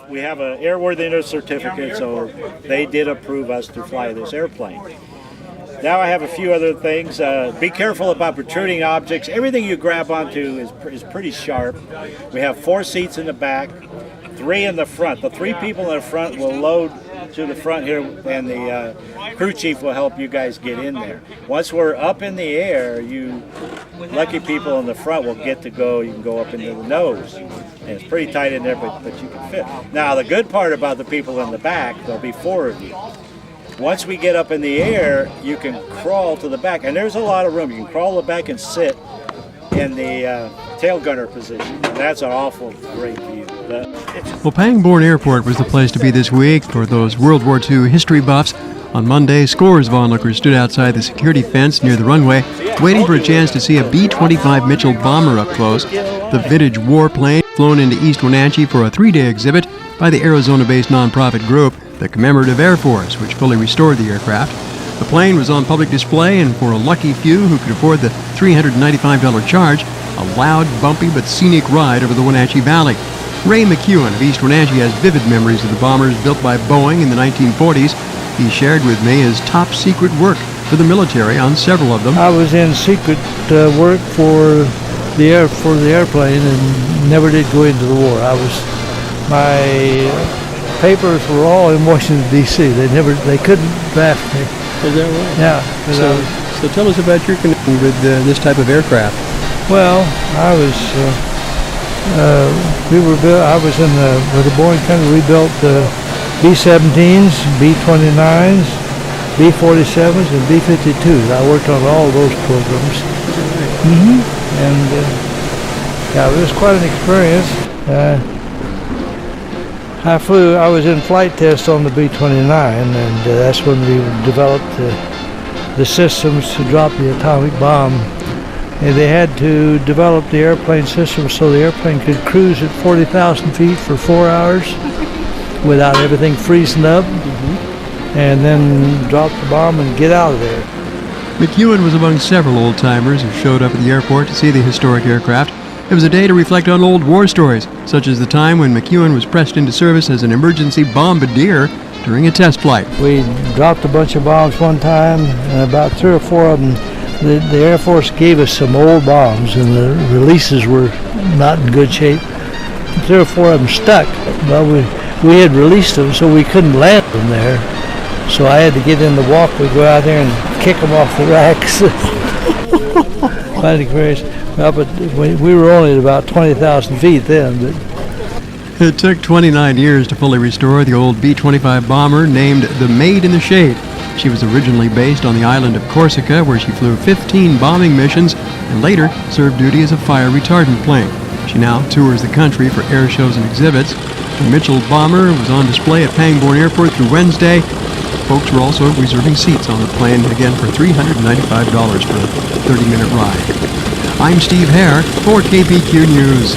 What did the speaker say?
We have an airworthiness certificate, so they did approve us to fly this airplane. Now I have a few other things. Be careful about protruding objects. Everything you grab onto is pretty sharp. We have 4 seats in the back, 3 in the front. The 3 people in the front will load to the front here, and the crew chief will help you guys get in there. Once we're up in the air, you lucky people in the front will get to go. You can go up into the nose. And it's pretty tight in there, but you can fit. Now, the good part about the people in the back, there'll be 4 of you. Once we get up in the air, you can crawl to the back. And there's a lot of room. You can crawl to the back and sit in the tail gunner position. And that's an awful great view. Well, Pangborn Airport was the place to be this week for those World War II history buffs. On Monday, scores of onlookers stood outside the security fence near the runway, waiting for a chance to see a B25 Mitchell bomber up close, the vintage warplane flown into East Wenatchee for a 3-day exhibit by the Arizona-based nonprofit group, the Confederate Airforce, which fully restored the aircraft. The plane was on public display, and for a lucky few who could afford the $395 charge, a loud, bumpy, but scenic ride over the Wenatchee Valley. Ray McEwen of East Wenatchee has vivid memories of the bombers built by Boeing in the 1940s. He shared with me his top-secret work for the military on several of them. I was in secret work for the airplane and never did go into the war. My papers were all in Washington D.C. They couldn't draft me. Is that right? Yeah. So tell us about your connection with this type of aircraft. Well, I was with the Boeing company. We built B-17s, B-29s, B-47s, and B-52s. I worked on all those programs. And it was quite an experience. I was in flight test on the B-29, and that's when we developed the systems to drop the atomic bomb. And they had to develop the airplane system so the airplane could cruise at 40,000 feet for 4 hours without everything freezing up, and then drop the bomb and get out of there. McEwen was among several old-timers who showed up at the airport to see the historic aircraft. It was a day to reflect on old war stories, such as the time when McEwen was pressed into service as an emergency bombardier during a test flight. We dropped a bunch of bombs one time, and about 3 or 4 of them, the Air Force gave us some old bombs, and the releases were not in good shape. 3 or 4 of them stuck. Well, we had released them, so we couldn't land them there. So I had to get in the walkway, go out there and kick them off the racks. Quite experience. Well, but we were only at about 20,000 feet then. But it took 29 years to fully restore the old B-25 bomber named the Maid in the Shade. She was originally based on the island of Corsica, where she flew 15 bombing missions and later served duty as a fire retardant plane. She now tours the country for air shows and exhibits. The Mitchell bomber was on display at Pangborn Airport through Wednesday. Folks were also reserving seats on the plane, again for $395 for a 30-minute ride. I'm Steve Hare for KPQ News.